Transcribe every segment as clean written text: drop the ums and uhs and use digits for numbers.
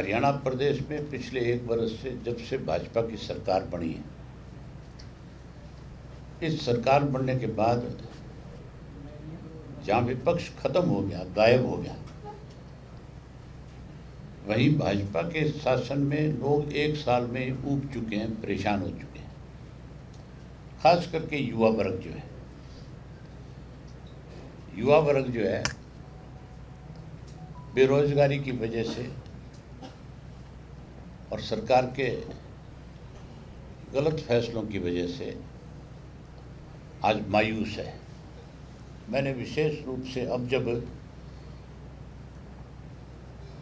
हरियाणा प्रदेश में पिछले 1 वर्ष से जब से भाजपा की सरकार बनी है, इस सरकार बनने के बाद जहाँ विपक्ष खत्म हो गया, गायब हो गया, वहीं भाजपा के शासन में लोग 1 साल में ऊब चुके हैं, परेशान हो चुके हैं। खास करके युवा वर्ग जो है बेरोजगारी की वजह से और सरकार के गलत फैसलों की वजह से आज मायूस है। मैंने विशेष रूप से अब जब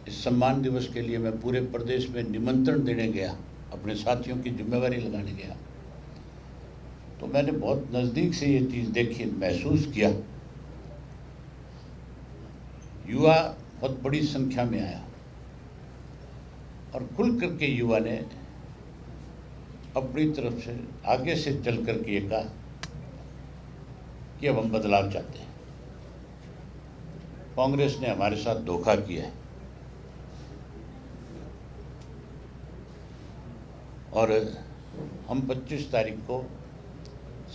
इस सम्मान दिवस के लिए मैं पूरे प्रदेश में निमंत्रण देने गया, अपने साथियों की जिम्मेवारी लगाने गया, तो मैंने बहुत नज़दीक से ये चीज़ देखी, महसूस किया। युवा बहुत बड़ी संख्या में आया और खुल करके युवा ने अपनी तरफ से आगे से चल करके ये कहा कि अब हम बदलाव चाहते हैं। कांग्रेस ने हमारे साथ धोखा किया है और हम 25 तारीख को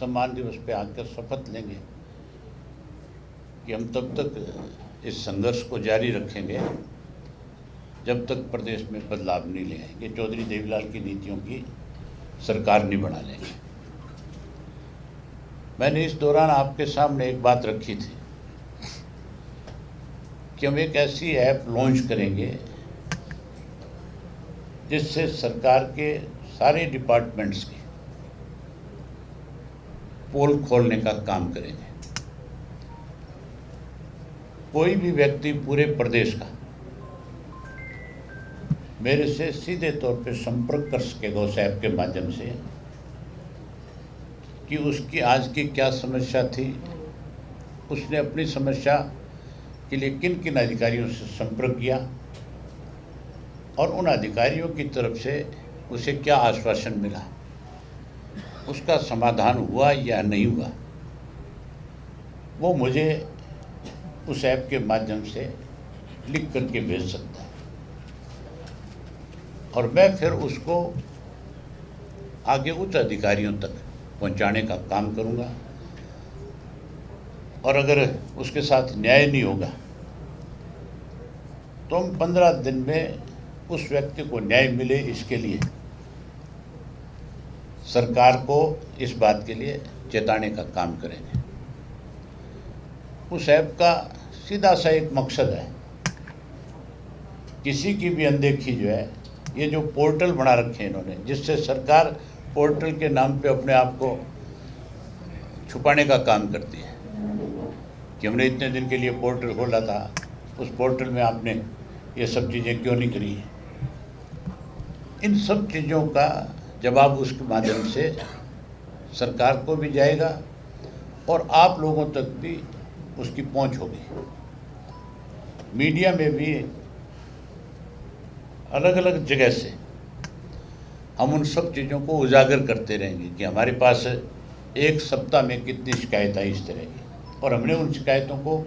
सम्मान दिवस पे आकर शपथ लेंगे कि हम तब तक इस संघर्ष को जारी रखेंगे जब तक प्रदेश में बदलाव नहीं ले आएंगे, चौधरी देवीलाल की नीतियों की सरकार नहीं बना लेंगे। मैंने इस दौरान आपके सामने एक बात रखी थी कि हम एक ऐसी ऐप लॉन्च करेंगे जिससे सरकार के सारे डिपार्टमेंट्स की पोल खोलने का काम करेंगे। कोई भी व्यक्ति पूरे प्रदेश का मेरे से सीधे तौर पे संपर्क कर सकेगा उस ऐप के माध्यम से कि उसकी आज की क्या समस्या थी, उसने अपनी समस्या के लिए किन किन अधिकारियों से संपर्क किया और उन अधिकारियों की तरफ से उसे क्या आश्वासन मिला, उसका समाधान हुआ या नहीं हुआ, वो मुझे उस ऐप के माध्यम से लिख करके भेज सकता है और मैं फिर उसको आगे उच्च अधिकारियों तक पहुंचाने का काम करूंगा। और अगर उसके साथ न्याय नहीं होगा तो हम 15 दिन में उस व्यक्ति को न्याय मिले, इसके लिए सरकार को इस बात के लिए चेताने का काम करेंगे। उस ऐप का सीधा सा एक मकसद है, किसी की भी अनदेखी जो है, ये जो पोर्टल बना रखे हैं इन्होंने, जिससे सरकार पोर्टल के नाम पे अपने आप को छुपाने का काम करती है कि हमने इतने दिन के लिए पोर्टल खोला था, उस पोर्टल में आपने ये सब चीज़ें क्यों नहीं करी। इन सब चीज़ों का जवाब उसके माध्यम से सरकार को भी जाएगा और आप लोगों तक भी उसकी पहुंच होगी। मीडिया में भी अलग अलग जगह से हम उन सब चीज़ों को उजागर करते रहेंगे कि हमारे पास 1 सप्ताह में कितनी शिकायत आई इस तरह की, और हमने उन शिकायतों को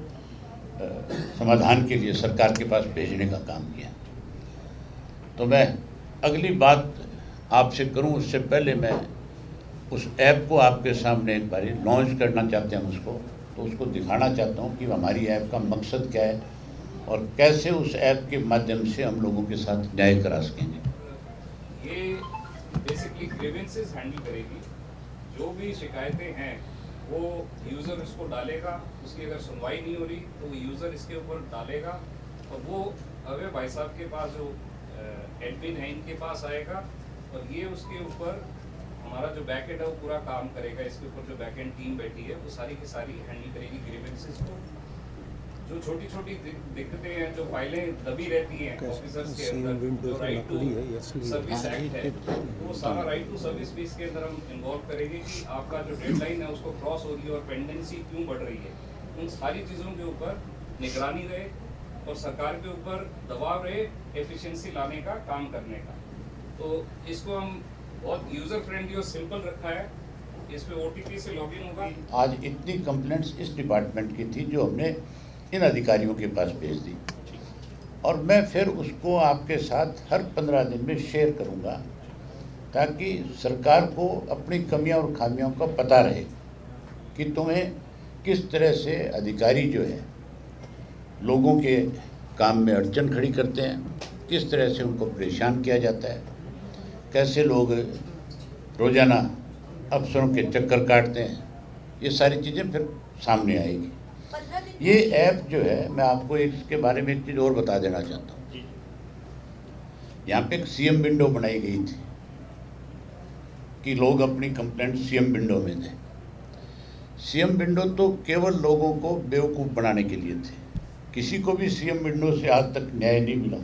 समाधान के लिए सरकार के पास भेजने का काम किया। तो मैं अगली बात आपसे करूं उससे पहले मैं उस ऐप को आपके सामने एक बार लॉन्च करना चाहते हैं उसको, तो उसको दिखाना चाहता हूं कि हमारी ऐप का मकसद क्या है और कैसे उस ऐप के माध्यम से हम लोगों के साथ न्याय करा सकेंगे। ये बेसिकली ग्रीवेंसेस हैंडल करेगी। जो भी शिकायतें हैं वो यूज़र उसको डालेगा, उसकी अगर सुनवाई नहीं हो रही तो यूज़र इसके ऊपर डालेगा और वो अवे भाई साहब के पास जो एडमिन है इनके पास आएगा और ये उसके ऊपर हमारा जो बैकएंड है वो पूरा काम करेगा। इसके ऊपर जो बैकएंड टीम बैठी है वो सारी की सारी हैंडल करेगी ग्रीवेंसेस को। जो छोटी छोटी दिक्कतें हैं, जो फाइलें दबी रहती हैं ऑफिसर्स के अंदर, जो राइट टू सर्विस एक्ट है वो सारा राइट टू सर्विस भी इसके अंदर हम इन्वॉल्व करेंगे कि आपका जो डेडलाइन है उसको क्रॉस हो रही है और पेंडेंसी क्यों बढ़ रही है। उन सारी चीज़ों के ऊपर निगरानी रहे और सरकार के ऊपर दबाव रहे एफिशिएंसी लाने का, काम करने का। तो इसको हम बहुत यूज़र फ्रेंडली और सिंपल रखा है। इस पे OTP से लॉगिन होगा। आज इतनी कंप्लेंट्स इस डिपार्टमेंट की थी जो हमने इन अधिकारियों के पास भेज दी और मैं फिर उसको आपके साथ हर 15 दिन में शेयर करूंगा, ताकि सरकार को अपनी कमियां और खामियों का पता रहे कि तुम्हें किस तरह से अधिकारी जो है लोगों के काम में अड़चन खड़ी करते हैं, किस तरह से उनको परेशान किया जाता है, कैसे लोग रोज़ाना अफसरों के चक्कर काटते हैं, ये सारी चीज़ें फिर सामने आएगी। ये ऐप जो है, मैं आपको इसके बारे में एक चीज़ और बता देना चाहता हूँ। यहाँ पे एक सीएम विंडो बनाई गई थी कि लोग अपनी कंप्लेंट सीएम विंडो में दें। सीएम विंडो तो केवल लोगों को बेवकूफ़ बनाने के लिए थे, किसी को भी सीएम विंडो से आज तक न्याय नहीं मिला।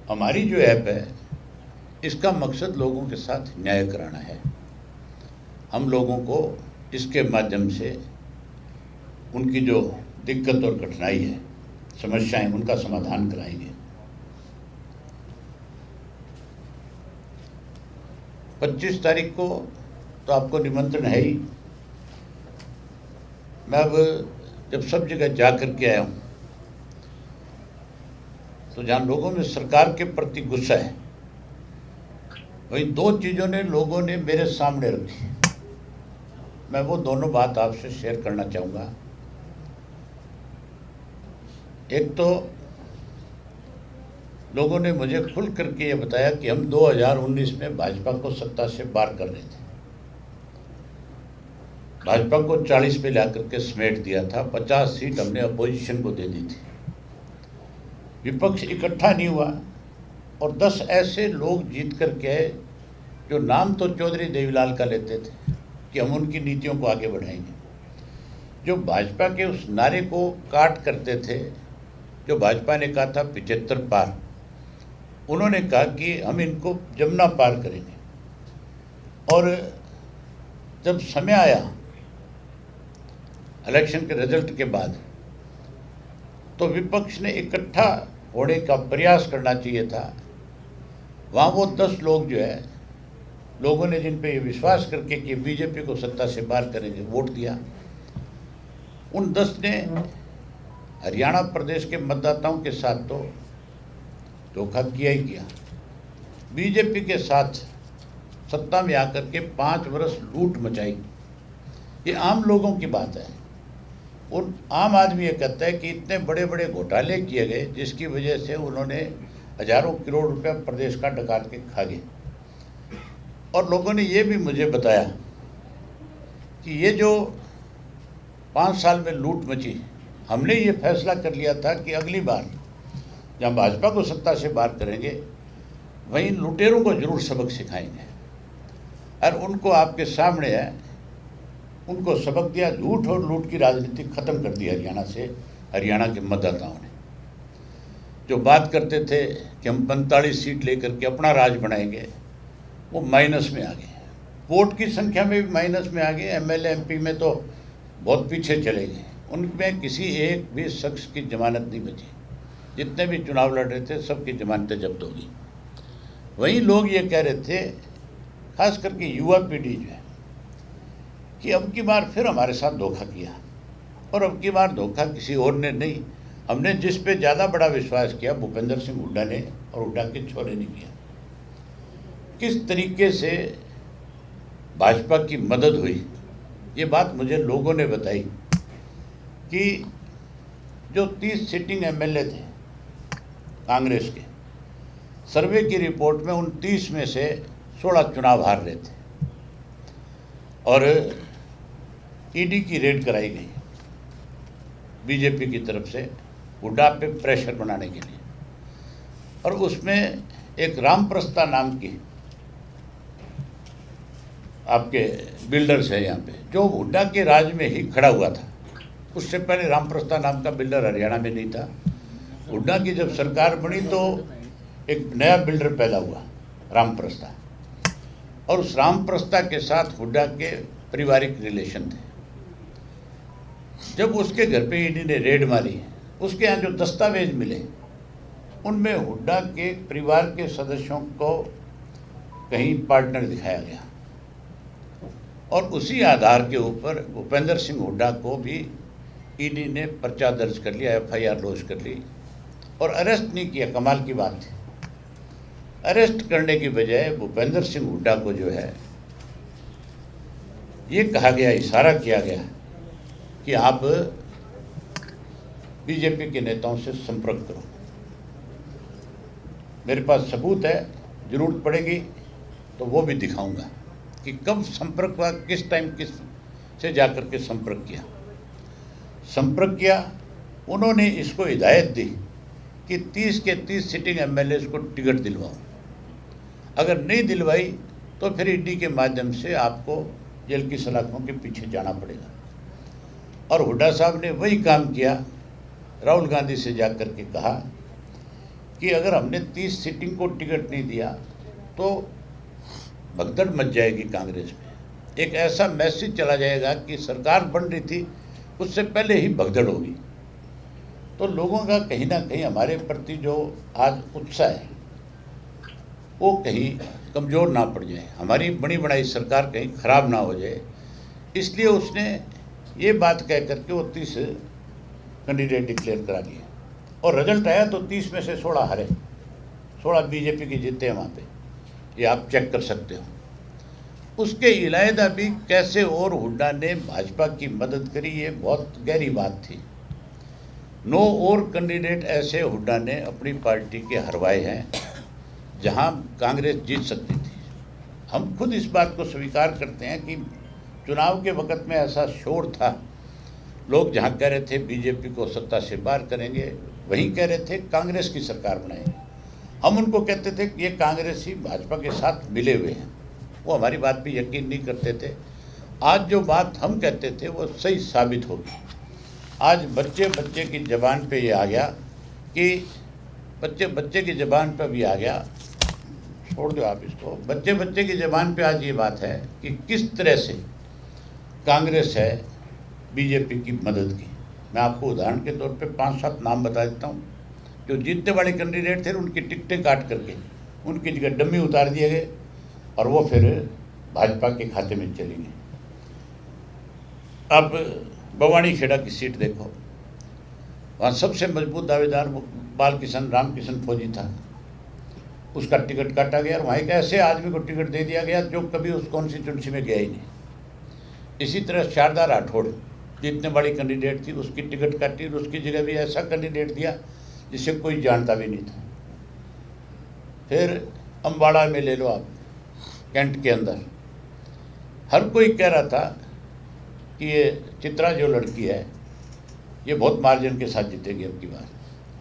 हमारी जो ऐप है, इसका मकसद लोगों के साथ न्याय कराना है। हम लोगों को इसके माध्यम से उनकी जो दिक्कत और कठिनाई है, समस्याएं, उनका समाधान कराएंगे। 25 तारीख को तो आपको निमंत्रण है ही। मैं अब जब सब जगह जा कर के आया हूँ, तो जहाँ लोगों में सरकार के प्रति गुस्सा है, वही 2 चीज़ों ने लोगों ने मेरे सामने रखी। मैं वो दोनों बात आपसे शेयर करना चाहूँगा। एक तो लोगों ने मुझे खुल करके ये बताया कि हम 2019 में भाजपा को सत्ता से बाहर कर रहे थे, भाजपा को 40 पे ला करके समेट दिया था, 50 सीट हमने अपोजिशन को दे दी थी, विपक्ष इकट्ठा नहीं हुआ और 10 ऐसे लोग जीत करके आए जो नाम तो चौधरी देवीलाल का लेते थे कि हम उनकी नीतियों को आगे बढ़ाएंगे, जो भाजपा के उस नारे को काट करते थे, जो भाजपा ने कहा था 75 पार, उन्होंने कहा कि हम इनको जमुना पार करेंगे। और जब समय आया इलेक्शन के रिजल्ट के बाद, तो विपक्ष ने इकट्ठा होने का प्रयास करना चाहिए था। वहाँ वो 10 लोग जो है, लोगों ने जिन पे ये विश्वास करके कि बीजेपी को सत्ता से बाहर करेंगे, वोट दिया, उन 10 ने हरियाणा प्रदेश के मतदाताओं के साथ तो धोखा किया ही किया। बीजेपी के साथ सत्ता में आकर के 5 वर्ष लूट मचाई। ये आम लोगों की बात है। और आम आदमी ये कहता है कि इतने बड़े बड़े घोटाले किए गए, जिसकी वजह से उन्होंने हजारों करोड़ रुपए प्रदेश का डकार के खा गए। और लोगों ने ये भी मुझे बताया कि ये जो 5 साल में लूट मची, हमने ये फैसला कर लिया था कि अगली बार जहाँ भाजपा को सत्ता से बाहर करेंगे, वहीं लुटेरों को जरूर सबक सिखाएंगे। और उनको आपके सामने है, उनको सबक दिया। झूठ और लूट की राजनीति खत्म कर दी हरियाणा से, हरियाणा के मतदाताओं ने। जो बात करते थे कि हम 45 सीट लेकर के अपना राज बनाएंगे, वो माइनस में आ गए। वोट की संख्या में भी माइनस में आ गए। एमएलए एमपी में तो बहुत पीछे चले गए। उनमें किसी एक भी शख्स की जमानत नहीं बची। जितने भी चुनाव लड़ रहे थे, सबकी जमानतें जब्त होगी। वहीं लोग ये कह रहे थे, खास करके युवा पीढ़ी जो है, कि अब की बार फिर हमारे साथ धोखा किया। और अब की बार धोखा किसी और ने नहीं, हमने जिस पे ज़्यादा बड़ा विश्वास किया, भूपेंद्र सिंह हुड्डा ने और हुड्डा के छोरे ने किया। किस तरीके से भाजपा की मदद हुई, ये बात मुझे लोगों ने बताई कि जो 30 सिटिंग एमएलए थे कांग्रेस के, सर्वे की रिपोर्ट में उन 30 में से 16 चुनाव हार रहे थे। और ईडी की रेड कराई गई बीजेपी की तरफ से हुड्डा पे प्रेशर बनाने के लिए। और उसमें एक रामप्रस्ता नाम की आपके बिल्डर्स है यहाँ पे, जो हुड्डा के राज में ही खड़ा हुआ था। उससे पहले रामप्रस्ता नाम का बिल्डर हरियाणा में नहीं था। हुड्डा की जब सरकार बनी तो एक नया बिल्डर पैदा हुआ, रामप्रस्ता। और उस रामप्रस्ता के साथ हुड्डा के पारिवारिक रिलेशन थे। जब उसके घर पे ईडी ने रेड मारी, उसके यहाँ जो दस्तावेज मिले, उनमें हुड्डा के परिवार के सदस्यों को कहीं पार्टनर दिखाया गया। और उसी आधार के ऊपर भूपेंद्र सिंह हुड्डा को भी ईडी ने पर्चा दर्ज कर लिया, एफआईआर लॉन्च कर ली। और अरेस्ट नहीं किया। कमाल की बात थी, अरेस्ट करने की बजाय भूपेंद्र सिंह हुड्डा को जो है ये कहा गया, इशारा किया गया कि आप बीजेपी के नेताओं से संपर्क करो। मेरे पास सबूत है, जरूरत पड़ेगी तो वो भी दिखाऊंगा कि कब संपर्क हुआ, किस टाइम किस से जाकर के संपर्क किया। उन्होंने इसको हिदायत दी कि 30 के 30 सिटिंग एमएलए को टिकट दिलवाओ, अगर नहीं दिलवाई तो फिर ईडी के माध्यम से आपको जेल की सलाखों के पीछे जाना पड़ेगा। और हुड्डा साहब ने वही काम किया, राहुल गांधी से जाकर के कहा कि अगर हमने 30 सिटिंग को टिकट नहीं दिया तो भगदड़ मच जाएगी कांग्रेस में, एक ऐसा मैसेज चला जाएगा कि सरकार बन रही थी उससे पहले ही भगदड़ होगी। तो लोगों का कहीं ना कहीं हमारे प्रति जो आज उत्साह है वो कहीं कमज़ोर ना पड़ जाए, हमारी बनी बनाई सरकार कहीं ख़राब ना हो जाए, इसलिए उसने ये बात कह करके वो 30 कैंडिडेट डिक्लेयर करा दिए। और रिजल्ट आया तो 30 में से 16 हारे, 16 बीजेपी के जीते हैं वहाँ पे, ये आप चेक कर सकते हो। उसके इलायदा भी कैसे और हुड्डा ने भाजपा की मदद करी, ये बहुत गहरी बात थी। 9 और कैंडिडेट ऐसे हुड्डा ने अपनी पार्टी के हरवाए हैं जहां कांग्रेस जीत सकती थी। हम खुद इस बात को स्वीकार करते हैं कि चुनाव के वक्त में ऐसा शोर था, लोग जहां कह रहे थे बीजेपी को सत्ता से बाहर करेंगे, वहीं कह रहे थे कांग्रेस की सरकार बनाएंगे। हम उनको कहते थे कि ये कांग्रेस ही भाजपा के साथ मिले हुए हैं, वो हमारी बात पे यकीन नहीं करते थे। आज जो बात हम कहते थे वो सही साबित होगी। आज बच्चे की ज़बान पे ये आ गया कि बच्चे की ज़बान पे भी आ गया, छोड़ दो आप इसको, बच्चे की ज़बान पे आज ये बात है कि किस तरह से कांग्रेस है बीजेपी की मदद की। मैं आपको उदाहरण के तौर पे 5-7 नाम बता देता हूँ। जो जीतने वाले कैंडिडेट थे उनकी टिकटें काट करके उनकी जगह डम्मी उतार दिए गए और वो फिर भाजपा के खाते में चली गई। अब बवानी खेड़ा की सीट देखो, वहाँ सबसे मजबूत दावेदार रामकिशन फौजी था, उसका टिकट काटा गया और वहाँ एक ऐसे आदमी को टिकट दे दिया गया जो कभी उस कॉन्स्टिट्यूंसी में गया ही नहीं। इसी तरह शारदा राठौड़ जीतने वाली कैंडिडेट थी, उसकी टिकट काटी और उसकी जगह भी ऐसा कैंडिडेट दिया जिसे कोई जानता भी नहीं था। फिर अम्बाड़ा में ले लो आप, कैंट के अंदर हर कोई कह रहा था कि ये चित्रा जो लड़की है ये बहुत मार्जिन के साथ जीतेगी अब की बार।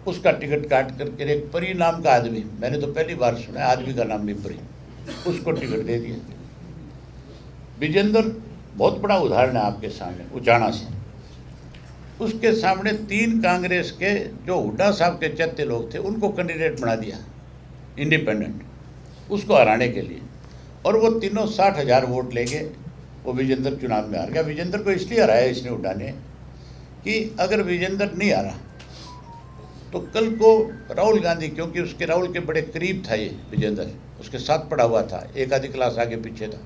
उसका टिकट काट करके एक परी नाम का आदमी, मैंने तो पहली बार सुना है आदमी का नाम भी परी, उसको टिकट दे दिया। विजेंद्र बहुत बड़ा उदाहरण है आपके सामने, उचाना से, उसके सामने 3 कांग्रेस के जो हुड्डा साहब के चत्ते लोग थे उनको कैंडिडेट बना दिया इंडिपेंडेंट, उसको हराने के लिए, और वो तीनों 60,000 वोट लेके वो विजेंद्र चुनाव में हार गया। विजेंद्र को इसलिए हराया इसने हुड्डा ने कि अगर विजेंद्र नहीं हारा तो कल को राहुल गांधी, क्योंकि उसके राहुल के बड़े करीब था ये विजेंद्र, उसके साथ पढ़ा हुआ था, एक आधी क्लास आगे पीछे था,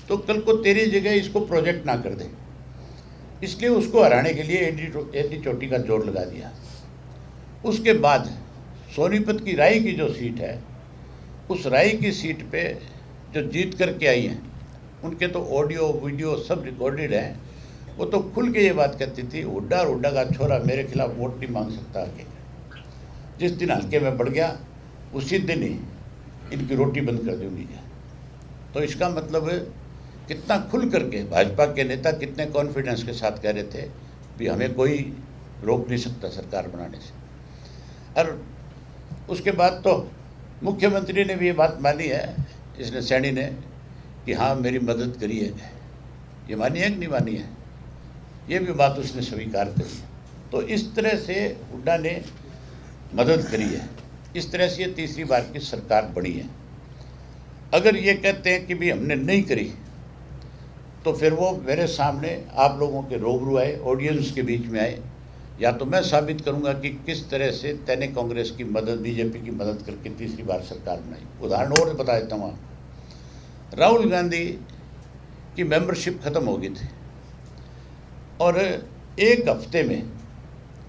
तो कल को तेरी जगह इसको प्रोजेक्ट ना कर दे, इसलिए उसको हराने के लिए एडी चोटी का जोर लगा दिया। उसके बाद सोनीपत की राई की जो सीट है, उस राई की सीट पे जो जीत करके आई हैं उनके तो ऑडियो वीडियो सब रिकॉर्डेड हैं। वो तो खुल के ये बात कहती थी, हुड्डा का छोरा मेरे खिलाफ वोट नहीं मांग सकता आगे। जिस दिन हल्के में बढ़ गया उसी दिन ही इनकी रोटी बंद कर दूंगी। तो इसका मतलब कितना खुल करके भाजपा के नेता कितने कॉन्फिडेंस के साथ कह रहे थे भी हमें कोई रोक नहीं सकता सरकार बनाने से। और उसके बाद तो मुख्यमंत्री ने भी ये बात मानी है, इसने सैनी ने, कि हाँ मेरी मदद करी है। ये मानी है कि नहीं मानी है, ये भी बात उसने स्वीकार करी है। तो इस तरह से हुड्डा ने मदद करी है, इस तरह से ये तीसरी बार की सरकार बनी है। अगर ये कहते हैं कि भी हमने नहीं करी तो फिर वो मेरे सामने आप लोगों के रूबरू आए, ऑडियंस के बीच में आए, या तो मैं साबित करूंगा कि किस तरह से तैने कांग्रेस की मदद, बीजेपी की मदद करके तीसरी बार सरकार बनाई। उदाहरण और बता देता हूँ आपको। राहुल गांधी की मेंबरशिप ख़त्म हो गई थी और 1 हफ्ते में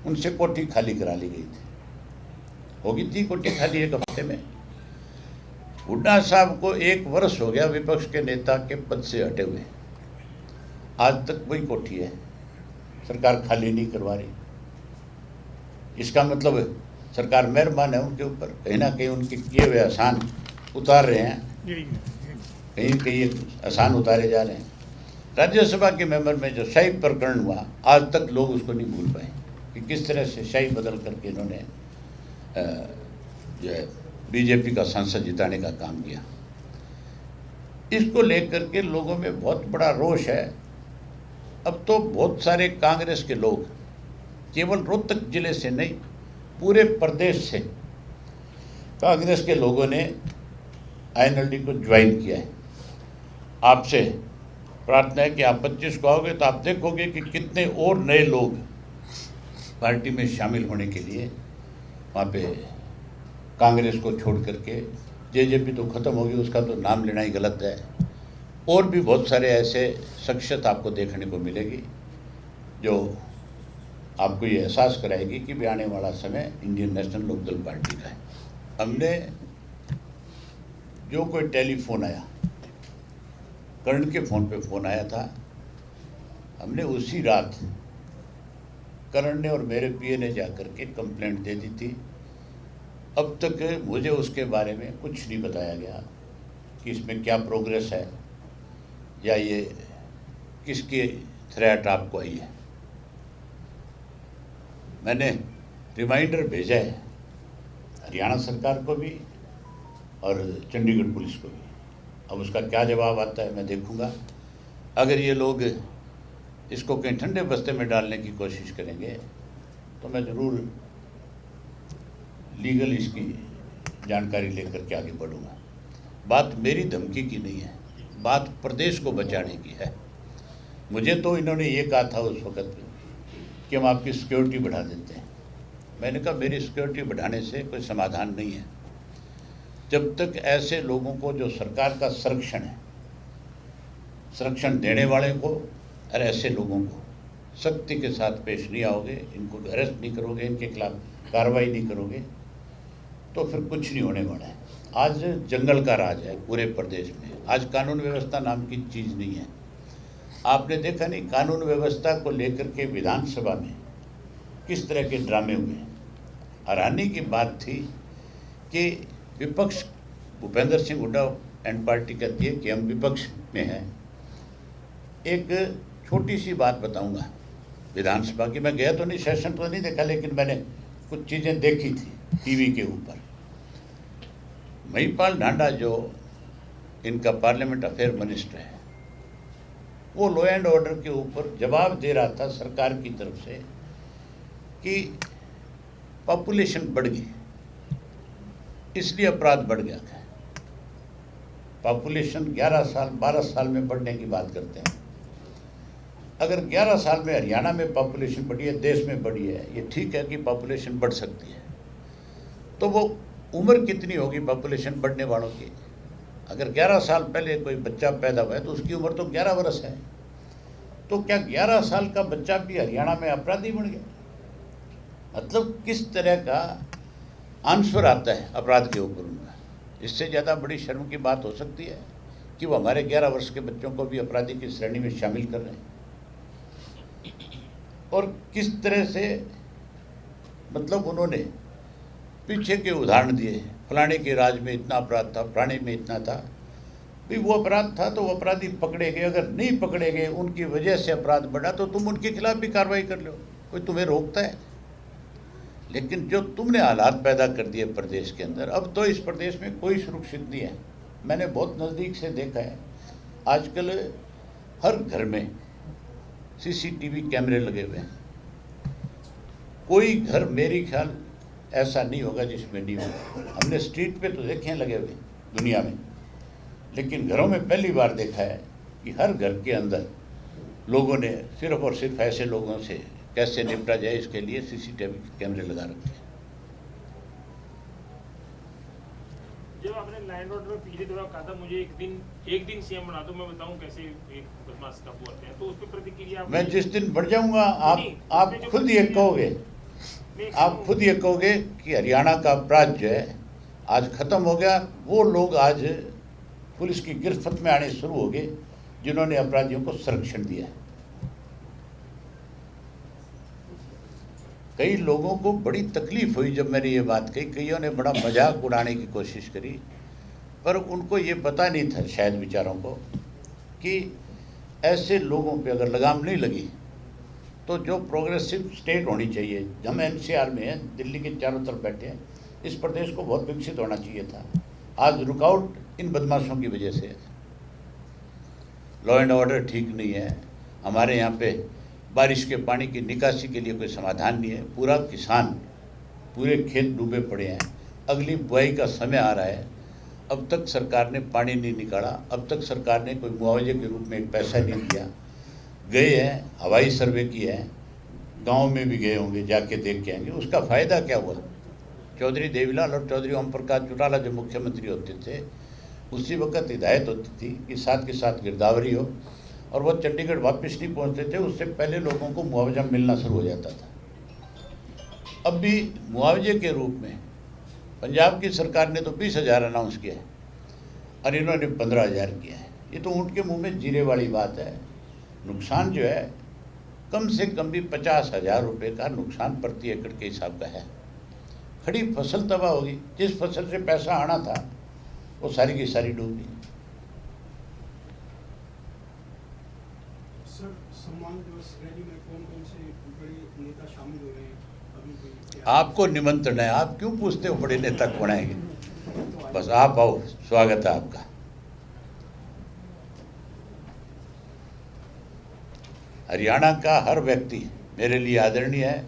उनसे कोठी खाली करा ली गई थी। होगी 30 कोठी खाली एक हफ्ते में। हुड्डा साहब को 1 वर्ष हो गया विपक्ष के नेता के पद से हटे हुए, आज तक वही कोठी है, सरकार खाली नहीं करवा रही। इसका मतलब सरकार मेहरबान है उनके ऊपर, कहीं ना कहीं उनके किए हुए एहसान उतार रहे हैं, कहीं कहीं एहसान उतारे जा रहे हैं। राज्यसभा के मेंबर में जो शाही प्रकरण हुआ, आज तक लोग उसको नहीं भूल पाए कि किस तरह से शाही बदल करके इन्होंने जो है बीजेपी का सांसद जिताने का काम किया। इसको लेकर के लोगों में बहुत बड़ा रोष है। अब तो बहुत सारे कांग्रेस के लोग केवल रोहतक जिले से नहीं, पूरे प्रदेश से कांग्रेस के लोगों ने INLD को ज्वाइन किया है। आपसे प्रार्थना है कि आप 25 को आओगे तो आप देखोगे कि कितने और नए लोग पार्टी में शामिल होने के लिए वहाँ पे कांग्रेस को छोड़ करके, जेजेपी तो ख़त्म होगी, उसका तो नाम लेना ही गलत है। और भी बहुत सारे ऐसे शख्सियत आपको देखने को मिलेगी जो आपको ये एहसास कराएगी कि भी आने वाला समय इंडियन नेशनल लोकदल पार्टी का है। हमने जो कोई टेलीफोन आया, कर्ण के फ़ोन पे फ़ोन आया था, हमने उसी रात कर्ण ने और मेरे पीए ने जाकर के कंप्लेंट दे दी थी। अब तक मुझे उसके बारे में कुछ नहीं बताया गया कि इसमें क्या प्रोग्रेस है या ये किसकी थ्रेट आपको आई है। मैंने रिमाइंडर भेजा है हरियाणा सरकार को भी और चंडीगढ़ पुलिस को भी। अब उसका क्या जवाब आता है मैं देखूंगा। अगर ये लोग इसको कहीं ठंडे बस्ते में डालने की कोशिश करेंगे तो मैं ज़रूर लीगल इसकी जानकारी लेकर के आगे बढ़ूंगा। बात मेरी धमकी की नहीं है, बात प्रदेश को बचाने की है। मुझे तो इन्होंने ये कहा था उस वक़्त कि हम आपकी सिक्योरिटी बढ़ा देते हैं। मैंने कहा मेरी सिक्योरिटी बढ़ाने से कोई समाधान नहीं है। जब तक ऐसे लोगों को जो सरकार का संरक्षण है, संरक्षण देने वाले को और ऐसे लोगों को सख्ती के साथ पेश नहीं आओगे, इनको अरेस्ट नहीं करोगे, इनके खिलाफ कार्रवाई नहीं करोगे, तो फिर कुछ नहीं होने वाला है। आज जंगल का राज है पूरे प्रदेश में। आज कानून व्यवस्था नाम की चीज़ नहीं है। आपने देखा नहीं कानून व्यवस्था को लेकर के विधानसभा में किस तरह के ड्रामे हुए। हैरानी की बात थी कि विपक्ष, भूपेंद्र सिंह हुड्डा एंड पार्टी कहती है कि हम विपक्ष में हैं। एक छोटी सी बात बताऊंगा विधानसभा की। मैं गया तो नहीं, सेशन तो नहीं देखा, लेकिन मैंने कुछ चीज़ें देखी थी टीवी के ऊपर। महिपाल ढांडा जो इनका पार्लियामेंट अफेयर मिनिस्टर है, वो लॉ एंड ऑर्डर के ऊपर जवाब दे रहा था सरकार की तरफ से कि पॉपुलेशन बढ़ गई इसलिए अपराध बढ़ गया है। पॉपुलेशन 11 साल 12 साल में बढ़ने की बात करते हैं। अगर 11 साल में हरियाणा में पॉपुलेशन बढ़ी है, देश में बढ़ी है, ये ठीक है कि पॉपुलेशन बढ़ सकती है, तो वो उम्र कितनी होगी पॉपुलेशन बढ़ने वालों की? अगर 11 साल पहले कोई बच्चा पैदा हुआ है तो उसकी उम्र तो 11 वर्ष है। तो क्या 11 साल का बच्चा भी हरियाणा में अपराधी बन गया? मतलब किस तरह का आंसर आता है अपराध के ऊपर उनका। इससे ज़्यादा बड़ी शर्म की बात हो सकती है कि वो हमारे 11 वर्ष के बच्चों को भी अपराधी की श्रेणी में शामिल कर रहे हैं। और किस तरह से मतलब उन्होंने पीछे के उदाहरण दिए, फलाने के राज में इतना अपराध था, फलाने में इतना था। भी वो अपराध था तो वो अपराधी पकड़े गए, अगर नहीं पकड़े गए उनकी वजह से अपराध बढ़ा तो तुम उनके खिलाफ भी कार्रवाई कर लो, कोई तुम्हें रोकता है। लेकिन जो तुमने हालात पैदा कर दिए प्रदेश के अंदर, अब तो इस प्रदेश में कोई सुरक्षित नहीं है। मैंने बहुत नज़दीक से देखा है, आजकल हर घर में सीसीटीवी कैमरे लगे हुए हैं। कोई घर मेरी ख्याल ऐसा नहीं होगा जिसमें नहीं होगा। हमने स्ट्रीट पे तो देखे हैं लगे हुए दुनिया में, लेकिन घरों में पहली बार देखा है कि हर घर के अंदर लोगों ने सिर्फ और सिर्फ ऐसे लोगों से कैसे निपटा जाए इसके लिए सीसीटीवी कैमरे लगा रखे हैं। जब आपने लैंड ऑर्डर में पिछले दौरान कहा था मुझे एक दिन सीएम बना दो, मैं बताऊं कैसे एक बदमाश काबू आते हैं, तो उस पर प्रतिक्रिया मैं जिस दिन बढ़ जाऊंगा आप खुद ये कहोगे आप खुद ये कहोगे कि हरियाणा का अपराध जो है आज ख़त्म हो गया। वो लोग आज पुलिस की गिरफ्त में आने शुरू हो गए जिन्होंने अपराधियों को संरक्षण दिया है। कई लोगों को बड़ी तकलीफ हुई जब मैंने ये बात कही, कईयों ने बड़ा मजाक उड़ाने की कोशिश करी, पर उनको ये पता नहीं था शायद बेचारों को कि ऐसे लोगों पे अगर लगाम नहीं लगी तो जो प्रोग्रेसिव स्टेट होनी चाहिए, हम एनसीआर में हैं, दिल्ली के चारों तरफ बैठे हैं, इस प्रदेश को बहुत विकसित होना चाहिए था। आज रुकावट इन बदमाशों की वजह से है। लॉ एंड ऑर्डर ठीक नहीं है, हमारे यहाँ पे बारिश के पानी की निकासी के लिए कोई समाधान नहीं है। पूरा किसान, पूरे खेत डूबे पड़े हैं, अगली बुआई का समय आ रहा है, अब तक सरकार ने पानी नहीं निकाला, अब तक सरकार ने कोई मुआवजे के रूप में एक पैसा नहीं दिया। गए हैं, हवाई सर्वे किए हैं, गांव में भी गए होंगे, जाके देख के आएंगे, उसका फ़ायदा क्या हुआ। चौधरी देवीलाल और चौधरी ओम प्रकाश चौटाला जब मुख्यमंत्री होते थे उसी वक्त हिदायत होती थी कि साथ के साथ गिरदावरी हो, और वो चंडीगढ़ वापस नहीं पहुंचते थे, उससे पहले लोगों को मुआवजा मिलना शुरू हो जाता था। अब भी मुआवजे के रूप में पंजाब की सरकार ने तो 20,000 अनाउंस किया है और इन्होंने 15,000 किया है। ये तो ऊँट के मुंह में जीरे वाली बात है। नुकसान जो है कम से कम भी 50,000 रुपये का नुकसान प्रति एकड़ के हिसाब का है। खड़ी फसल तबाह होगी, जिस फसल से पैसा आना था वो सारी की सारी डूब गई। सर, सम्मान दिवस रैली में कौन-कौन से बड़े नेता शामिल हो रहे हैं? अभी आपको निमंत्रण है, आप क्यों पूछते हो बड़े नेता कौन आएंगे? बस आप आओ, स्वागत है आपका। हरियाणा का हर व्यक्ति मेरे लिए आदरणीय है,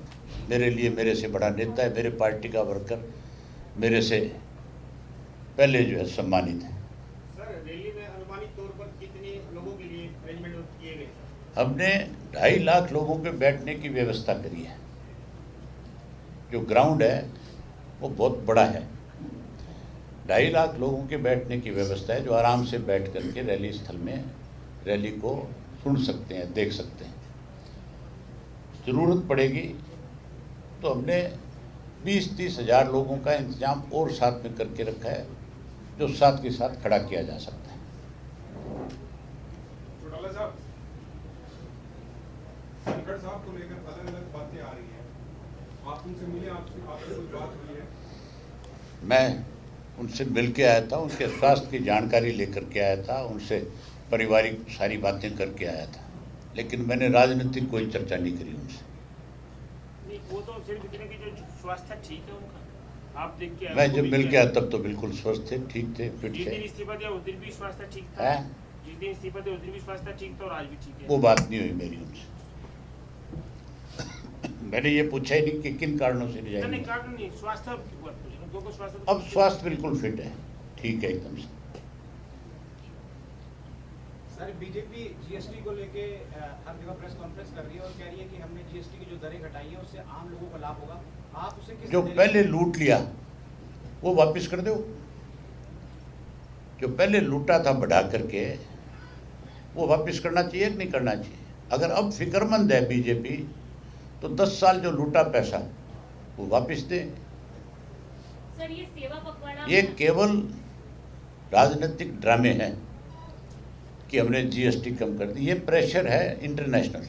मेरे लिए मेरे से बड़ा नेता है, मेरे पार्टी का वर्कर मेरे से पहले जो है सम्मानित है। सर, रैली में अनुमानित तौर पर कितने लोगों के लिए अरेंजमेंट किए गए? हमने 2.5 लाख लोगों के बैठने की व्यवस्था करी है। जो ग्राउंड है वो बहुत बड़ा है, 2.5 लाख लोगों के बैठने की व्यवस्था है, जो आराम से बैठ करके रैली स्थल में रैली को सुन सकते हैं, देख सकते हैं। ज़रूरत पड़ेगी तो हमने 20-30 हज़ार लोगों का इंतजाम और साथ में करके रखा है, जो साथ के साथ खड़ा किया जा सकता है। चौटाला साहब, धनखड़ साहब को लेकर अलग-अलग बातें आ रही हैं, आप उनसे मिले, आपसे कोई बात हुई है? मैं उनसे मिल के आया था, उनके स्वास्थ्य की जानकारी लेकर के आया था, उनसे पारिवारिक सारी बातें करके आया था, लेकिन मैंने राजनीतिक कोई चर्चा नहीं करी उनसे। नहीं, वो तो सिर्फ इतने कि जो स्वास्थ्य ठीक है उनका, आप देख के मैं जब मिल के आया तब तो बिल्कुल स्वस्थ थे, ठीक थे, फिट जिस थे। दिन इस्तीफा दिया उस दिन भी स्वास्थ्य ठीक था, हैं? जिस दिन इस्तीफा दिया उस दिन भी स्वास्थ्य ठीक था और आज भी ठीक है। वो बात नहीं हुई मेरी उनसे। मैंने ये पूछा ही नहीं कि किन कारणों से नहीं, रिजाइन। कारण नहीं, स्वास्थ्य की बात पूछ रहा हूं, उनको स्वास्थ्य अब स्वास्थ्य बिल्कुल फिट है, ठीक है एकदम से। सर, बीजेपी जीएसटी को लेके हर जगह प्रेस कॉन्फ्रेंस कर रही है और कह रही है कि हमने जीएसटी की जो दरें घटाई हैं उससे आम लोगों को लाभ होगा। आप उसे किस जो पहले लूट लिया वो वापस कर दो। जो पहले लूटा था बढ़ा करके वो वापस करना चाहिए कि नहीं करना चाहिए? अगर अब फिक्रमंद है बीजेपी तो 10 साल जो लूटा पैसा वो वापस दे। सर, ये सेवा पखवाड़ा ये केवल राजनीतिक ड्रामे हैं कि हमने जीएसटी कम कर दी। ये प्रेशर है इंटरनेशनल,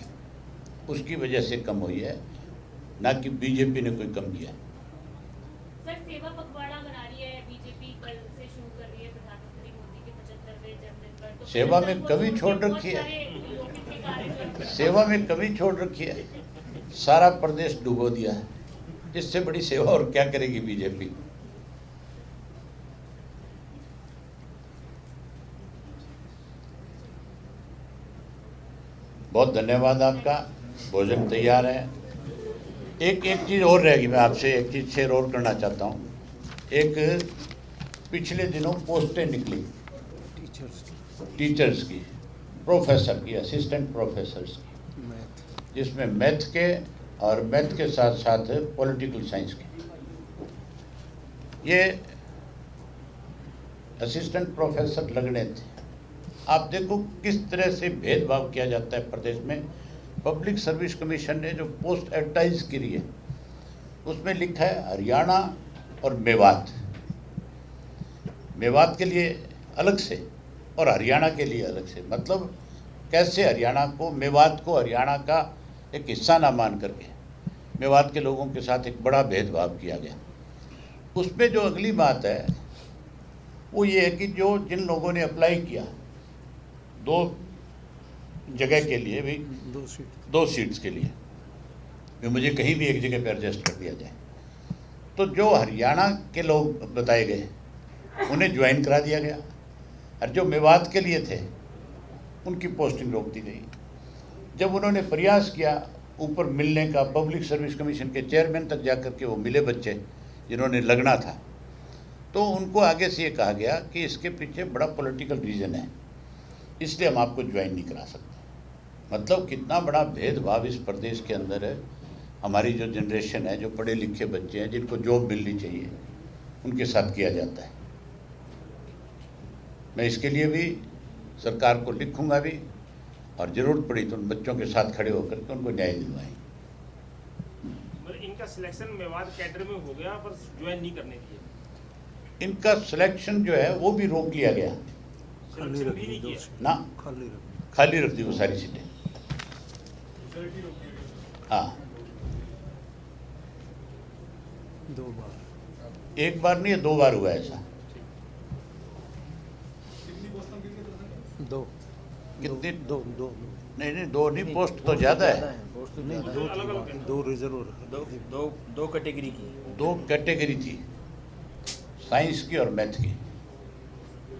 उसकी वजह से कम हुई है, ना कि बीजेपी ने कोई कम किया। सर, सेवा पखवाड़ा मना रही है बीजेपी, कल से शुरू कर रही है प्रधानमंत्री मोदी के 75वें जन्मदिन पर। तो सेवा में कमी छोड़ रखी है, सेवा में कमी छोड़ रखी है, सारा प्रदेश डुबो दिया है। इससे बड़ी सेवा और क्या करेगी बीजेपी? बहुत धन्यवाद आपका, भोजन तैयार है। एक चीज़ और रहेगी, मैं आपसे एक चीज़ शेयर और करना चाहता हूँ। एक पिछले दिनों पोस्टें निकली टीचर्स की, प्रोफेसर की, असिस्टेंट प्रोफेसर्स की, जिसमें मैथ के और मैथ के साथ साथ पॉलिटिकल साइंस के। ये असिस्टेंट प्रोफेसर लगने थे। आप देखो किस तरह से भेदभाव किया जाता है प्रदेश में। पब्लिक सर्विस कमीशन ने जो पोस्ट एडवर्टाइज करी है उसमें लिखा है हरियाणा और मेवात। मेवात के लिए अलग से और हरियाणा के लिए अलग से, मतलब कैसे हरियाणा को, मेवात को हरियाणा का एक हिस्सा ना मान करके मेवात के लोगों के साथ एक बड़ा भेदभाव किया गया। उसमें जो अगली बात है वो ये है कि जो जिन लोगों ने अप्लाई किया 2 जगह के लिए भी, 2 सीट्स के लिए भी मुझे कहीं भी एक जगह पर एडजस्ट कर दिया जाए, तो जो हरियाणा के लोग बताए गए उन्हें ज्वाइन करा दिया गया, और जो मेवात के लिए थे उनकी पोस्टिंग रोक दी गई। जब उन्होंने प्रयास किया ऊपर मिलने का, पब्लिक सर्विस कमीशन के चेयरमैन तक जाकर के वो मिले बच्चे जिन्होंने लगना था, तो उनको आगे से ये कहा गया कि इसके पीछे बड़ा पॉलिटिकल रीज़न है, इसलिए हम आपको ज्वाइन नहीं करा सकते। मतलब कितना बड़ा भेदभाव इस प्रदेश के अंदर है। हमारी जो जनरेशन है, जो पढ़े लिखे बच्चे हैं, जिनको जॉब मिलनी चाहिए, उनके साथ किया जाता है। मैं इसके लिए भी सरकार को लिखूंगा भी, और ज़रूरत पड़ी तो उन बच्चों के साथ खड़े होकर के उनको न्याय दिलवाएंगे। मतलब इनका सिलेक्शन मेवात कैडर में हो गया पर ज्वाइन नहीं करने दिए। इनका सिलेक्शन जो है वो भी रोक लिया गया सिलेक्शन भी नहीं किया ना, खाली रख दी वो सारी सीटें। हाँ, 2 बार, 1 बार नहीं, 2 बार हुआ ऐसा। दो कितनी? 2 नहीं, 2 नहीं, पोस्ट तो ज़्यादा है। नहीं, 2 रिजर्व, 2 कैटेगरी की 2 कैटेगरी थी, साइंस की और मैथ की।